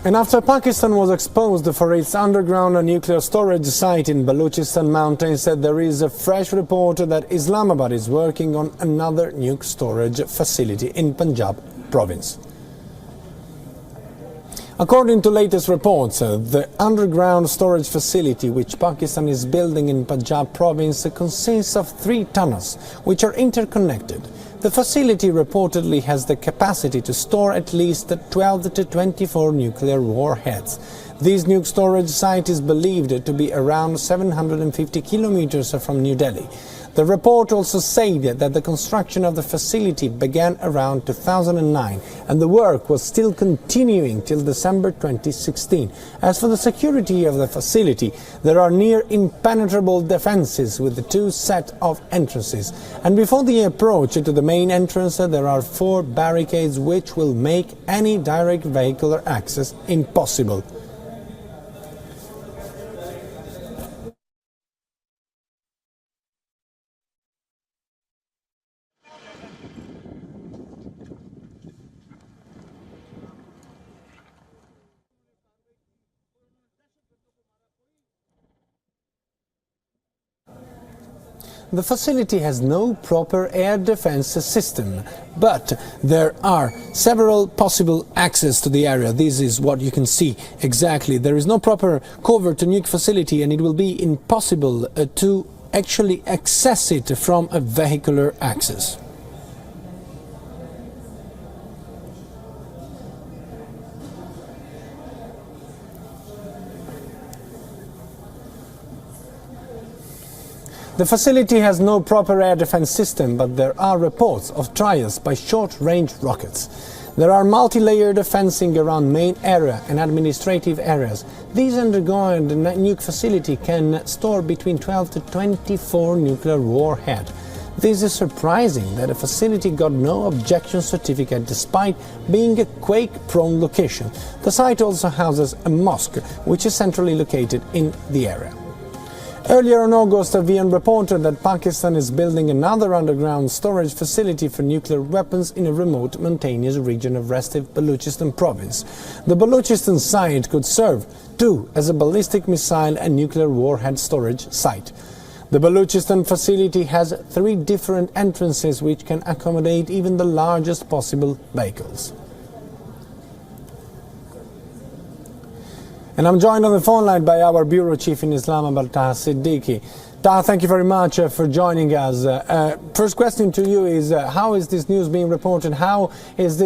And after Pakistan was exposed for its underground nuclear storage site in Balochistan mountains, there is a fresh report that Islamabad is working on another nuke storage facility in Punjab province. According to latest reports, the underground storage facility which Pakistan is building in Punjab province consists of 3 tunnels which are interconnected. The facility reportedly has the capacity to store at least 12 to 24 nuclear warheads. This nuke storage site is believed to be around 750 kilometers from New Delhi. The report also said that the construction of the facility began around 2009 and the work was still continuing till December 2016. As for the security of the facility, there are near impenetrable defenses with the 2 sets of entrances. And before the approach to the main entrance, there are 4 barricades which will make any direct vehicular access impossible. The facility has no proper air defense system, but there are several possible access to the area. This is what you can see exactly. There is no proper cover to nuke facility and it will be impossible to actually access it from a vehicular access. The facility has no proper air defense system, but there are reports of trials by short-range rockets. There are multi-layered fencing around main area and administrative areas. This underground nuke facility can store between 12 to 24 nuclear warheads. This is surprising that a facility got no objection certificate despite being a quake-prone location. The site also houses a mosque, which is centrally located in the area. Earlier in August, VN reported that Pakistan is building another underground storage facility for nuclear weapons in a remote mountainous region of restive Balochistan province. The Balochistan site could serve too as a ballistic missile and nuclear warhead storage site. The Balochistan facility has 3 different entrances which can accommodate even the largest possible vehicles. And I'm joined on the phone line by our bureau chief in Islamabad, Taha Siddiqui. Taha, thank you very much for joining us. First question to you is, how is this news being reported? How this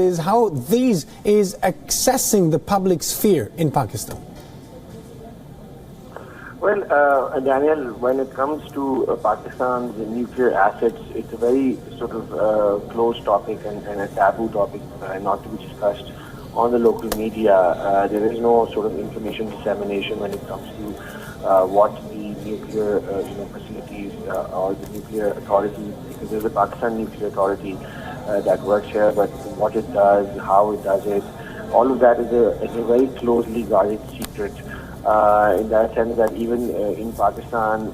is accessing the public sphere in Pakistan? Well, Daniel, when it comes to Pakistan's nuclear assets, it's a very sort of closed topic and a taboo topic, not to be discussed on the local media. There is no sort of information dissemination when it comes to what the nuclear facilities or the nuclear authority, because there's a Pakistan Nuclear Authority that works here, but what it does, how it does it, all of that is a very closely guarded secret. In that sense that even in Pakistan,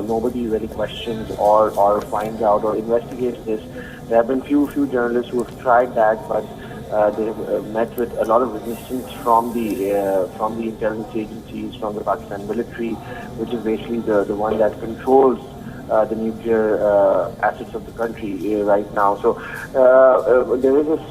nobody really questions or finds out or investigates this. There have been few journalists who have tried that, but they've met with a lot of resistance from the intelligence agencies, from the Pakistan military, which is basically the one that controls the nuclear assets of the country right now. So there is this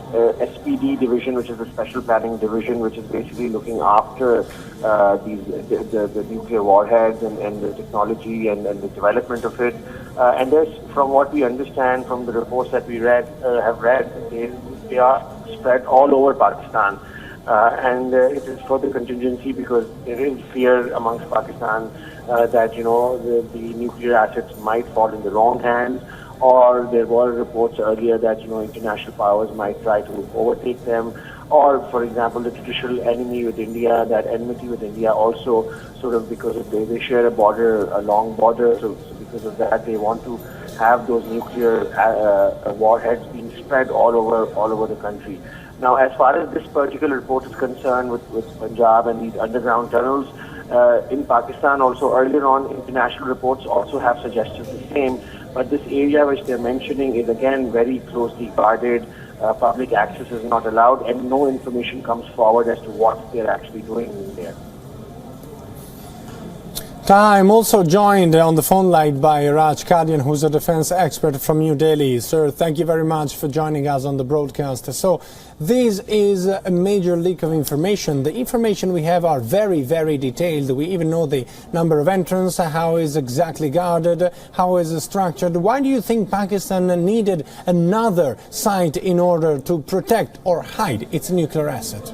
SPD division, which is a special planning division, which is basically looking after the nuclear warheads and the technology and the development of it. And there's, from what we understand from the reports that we have read, they are spread all over Pakistan. And it is for the contingency because there is fear amongst Pakistan that the nuclear assets might fall in the wrong hands, or there were reports earlier that international powers might try to overtake them, or for example the traditional enemy with India, that enmity with India also sort of because they share a long border, so because of that they want to have those nuclear warheads being spread all over the country. Now, as far as this particular report is concerned with Punjab and these underground tunnels, in Pakistan also earlier on, international reports also have suggested the same. But this area which they're mentioning is again very closely guarded. public access is not allowed, and no information comes forward as to what they're actually doing in there. I'm also joined on the phone line by Raj Kadian, who's a defense expert from New Delhi. Sir, thank you very much for joining us on the broadcast. So this is a major leak of information. The information we have are very, very detailed. We even know the number of entrants, how is exactly guarded, how is it structured. Why do you think Pakistan needed another site in order to protect or hide its nuclear asset?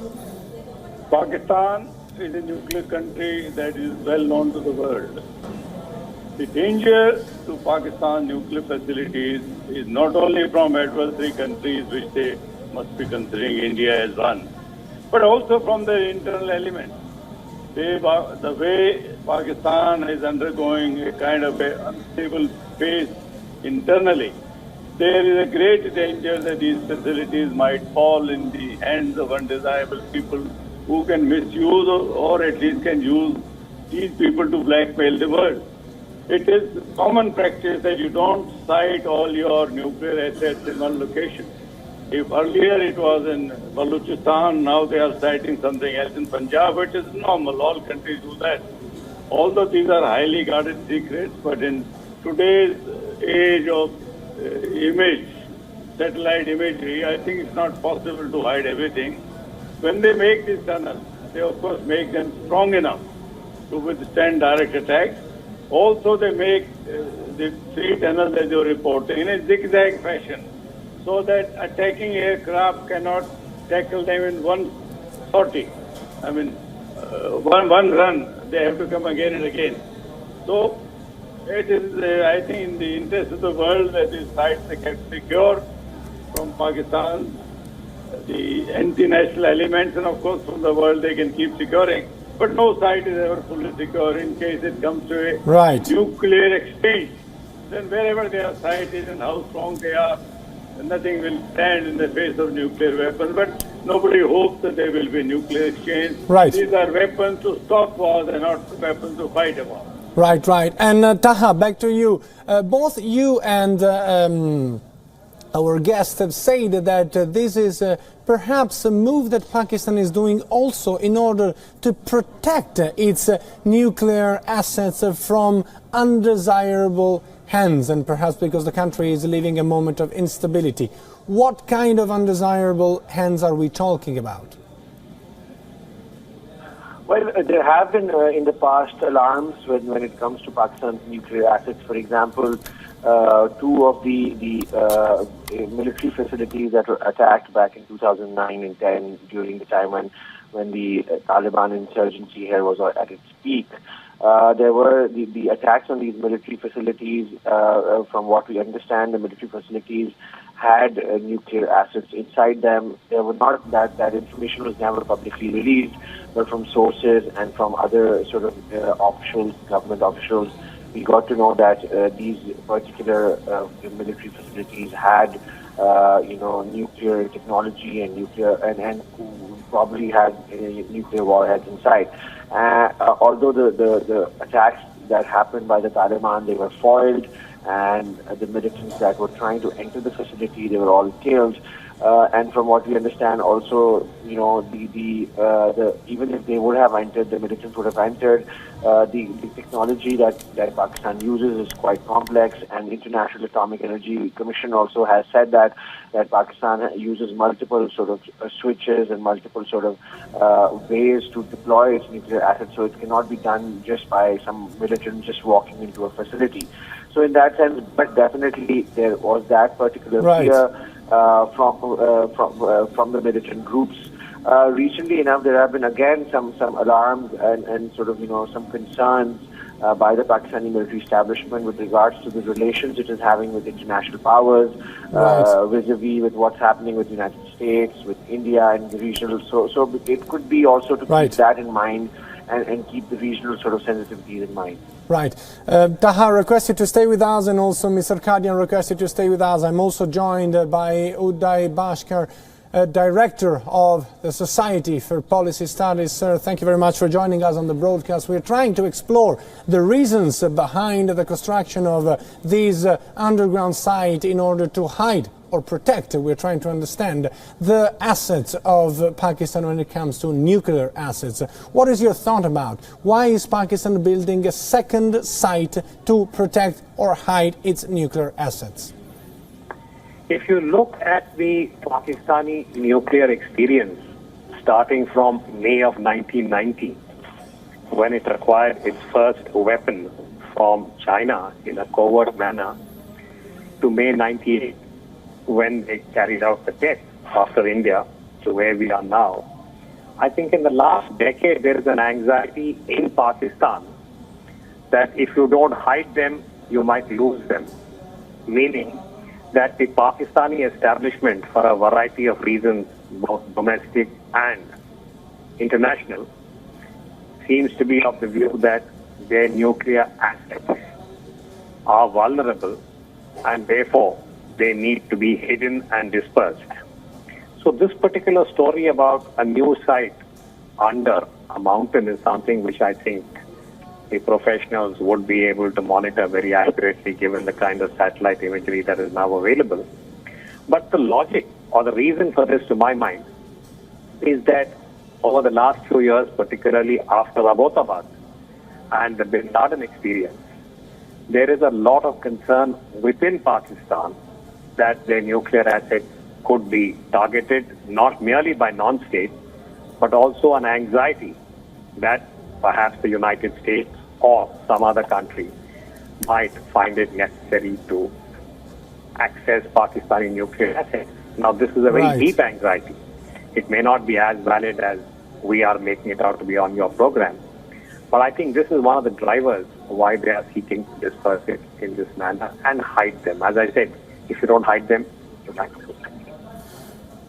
Pakistan is a nuclear country that is well known to the world. The danger to Pakistan nuclear facilities is not only from adversary countries, which they must be considering India as one, but also from the internal elements. The way Pakistan is undergoing a kind of a unstable phase internally, there is a great danger that these facilities might fall in the hands of undesirable people who can misuse or at least can use these people to blackmail the world. It is common practice that you don't site all your nuclear assets in one location. If earlier it was in Balochistan, now they are citing something else in Punjab, which is normal. All countries do that. Although these are highly guarded secrets, but in today's age of satellite imagery, I think it's not possible to hide everything. When they make these tunnels, they of course make them strong enough to withstand direct attacks. Also, they make the 3 tunnels that you're reporting in a zigzag fashion, so that attacking aircraft cannot tackle them in one sortie. I mean, one run, they have to come again and again. So, it is, I think, in the interest of the world that these sites are kept secure from Pakistan, the anti-national elements, and of course from the world they can keep securing. But no site is ever fully secure in case it comes to a nuclear exchange. Then wherever their site is and how strong they are, nothing will stand in the face of nuclear weapons. But nobody hopes that there will be nuclear exchange. Right. These are weapons to stop wars and not weapons to fight a war. Right, right. And Taha, back to you. Both you and our guests have said that this is perhaps a move that Pakistan is doing also in order to protect its nuclear assets from undesirable hands, and perhaps because the country is living a moment of instability. What kind of undesirable hands are we talking about? Well, there have been in the past alarms when it comes to Pakistan's nuclear assets. For example, 2 of the military facilities that were attacked back in 2009 and 10 during the time when the Taliban insurgency here was at its peak. There were the attacks on these military facilities. From what we understand, the military facilities had nuclear assets inside them. There were not that information was never publicly released, but from sources and from other sort of officials, government officials, we got to know that these particular military facilities had, nuclear technology and and probably had nuclear warheads inside. Although the attacks that happened by the Taliban, they were foiled, and the militants that were trying to enter the facility, they were all killed. And from what we understand, also, even if they would have entered, the militants would have entered. The technology that Pakistan uses is quite complex, and International Atomic Energy Commission also has said that Pakistan uses multiple sort of switches and multiple sort of ways to deploy its nuclear assets. So it cannot be done just by some militant just walking into a facility. So in that sense, but definitely there was that particular fear from the militant groups. Recently enough, there have been again some alarms and sort of some concerns by the Pakistani military establishment with regards to the relations it is having with international powers, vis-a-vis with what's happening with the United States, with India and the regional. So it could be also to keep that in mind and keep the regional sort of sensitivities in mind. Right. Taha requested to stay with us, and also Mr. Kadian requested to stay with us. I'm also joined by Uday Bhaskar, Director of the Society for Policy Studies. Sir, thank you very much for joining us on the broadcast. We're trying to explore the reasons behind the construction of these underground site in order to hide or protect, we're trying to understand the assets of Pakistan when it comes to nuclear assets. What is your thought about why is Pakistan building a second site to protect or hide its nuclear assets? If you look at the Pakistani nuclear experience starting from May of 1990, when it acquired its first weapon from China in a covert manner, to May 98, when they carried out the test after India to where we are now, I think in the last decade there is an anxiety in Pakistan that if you don't hide them, you might lose them. Meaning that the Pakistani establishment, for a variety of reasons, both domestic and international, seems to be of the view that their nuclear assets are vulnerable and therefore they need to be hidden and dispersed. So this particular story about a new site under a mountain is something which I think the professionals would be able to monitor very accurately given the kind of satellite imagery that is now available. But the logic or the reason for this, to my mind, is that over the last few years, particularly after Abbottabad and the Bin Laden experience, there is a lot of concern within Pakistan that their nuclear assets could be targeted not merely by non-states, but also an anxiety that perhaps the United States or some other country might find it necessary to access Pakistani nuclear assets. Now, this is a very deep anxiety. It may not be as valid as we are making it out to be on your program. But I think this is one of the drivers why they are seeking to disperse it in this manner and hide them. As I said, if you don't hide them, you might lose them.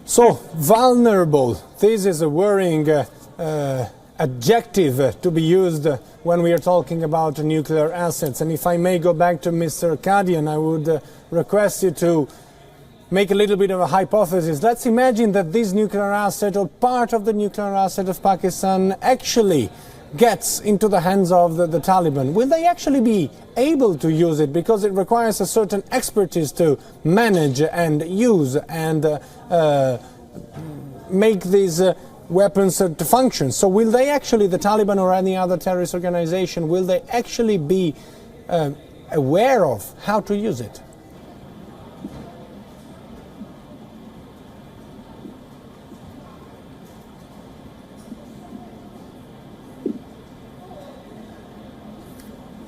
So, vulnerable. This is a worrying adjective to be used when we are talking about nuclear assets. And if I may go back to Mr. Kadian, I would request you to make a little bit of a hypothesis. Let's imagine that this nuclear asset or part of the nuclear asset of Pakistan actually gets into the hands of the Taliban. Will they actually be able to use it? Because it requires a certain expertise to manage and use and make these weapons to function. So will they actually, the Taliban or any other terrorist organization, will they actually be aware of how to use it?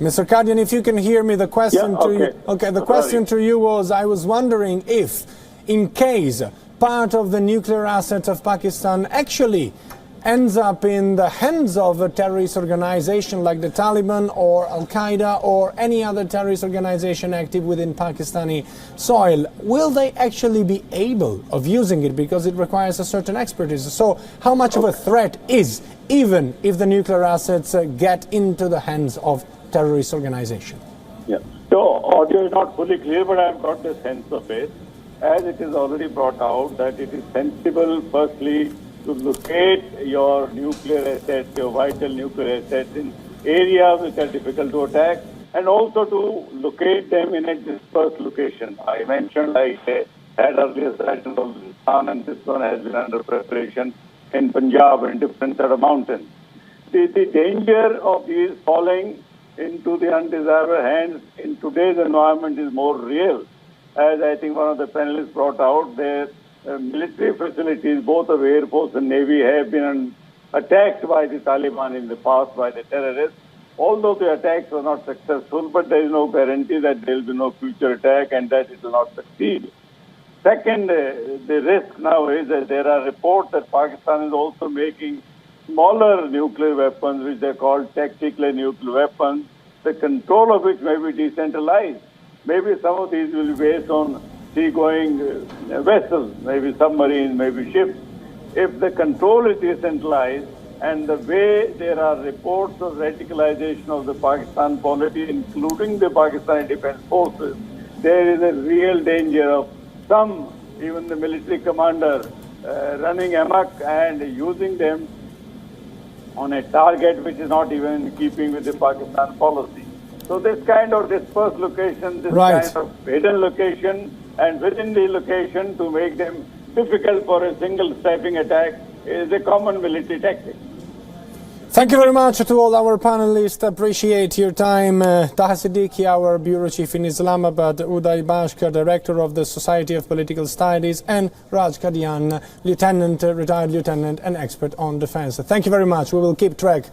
Mr. Kadian, if you can hear me, the question question to you was, I was wondering if, in case part of the nuclear assets of Pakistan actually ends up in the hands of a terrorist organization like the Taliban or Al-Qaeda or any other terrorist organization active within Pakistani soil, will they actually be able of using it, because it requires a certain expertise? So how much of a threat is, even if the nuclear assets get into the hands of terrorist organization? Yeah. So audio is not fully clear, but I've got the sense of it. As it is already brought out that it is sensible, firstly, to locate your nuclear assets, your vital nuclear assets in areas which are difficult to attack, and also to locate them in a dispersed location. I mentioned I had earlier sites in Pakistan, and this one has been under preparation in Punjab in different set of mountains. The danger of these falling into the undesirable hands in today's environment is more real. As I think one of the panelists brought out, their military facilities, both of Air Force and Navy, have been attacked by the Taliban in the past, by the terrorists. Although the attacks were not successful, but there is no guarantee that there will be no future attack and that it will not succeed. Second, the risk now is that there are reports that Pakistan is also making smaller nuclear weapons, which they call tactical nuclear weapons, the control of which may be decentralized. Maybe some of these will be based on sea-going vessels, maybe submarines, maybe ships. If the control is decentralized, and the way there are reports of radicalization of the Pakistan polity, including the Pakistani Defense Forces, there is a real danger of some, even the military commander, running amok and using them on a target which is not even in keeping with the Pakistan policy. So this kind of dispersed location, this kind of hidden location and within the location to make them difficult for a single sniping attack is a common military tactic. Thank you very much to all our panelists. Appreciate your time. Taha Siddiqui, our bureau chief in Islamabad, Uday Bashkar, director of the Society of Political Studies, and Raj Kadian, retired lieutenant and expert on defense. Thank you very much. We will keep track